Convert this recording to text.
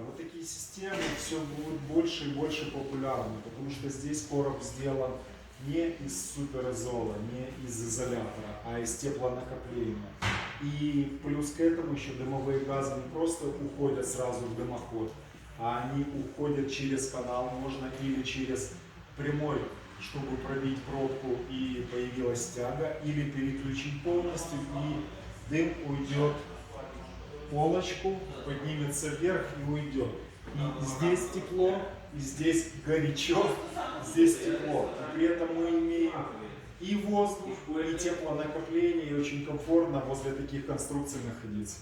Вот такие системы все будут больше и больше популярны, потому что здесь короб сделан не из суперизола, не из изолятора, а из теплонакопления. И плюс к этому еще дымовые газы не просто уходят сразу в дымоход, а они уходят через канал, можно или через прямой, чтобы пробить пробку и появилась тяга, или переключить полностью, и дым уйдет в полочку, поднимется вверх и уйдет. И здесь тепло, и здесь горячо, здесь тепло. И при этом мы имеем и воздух, и теплонакопление, и очень комфортно возле таких конструкций находиться.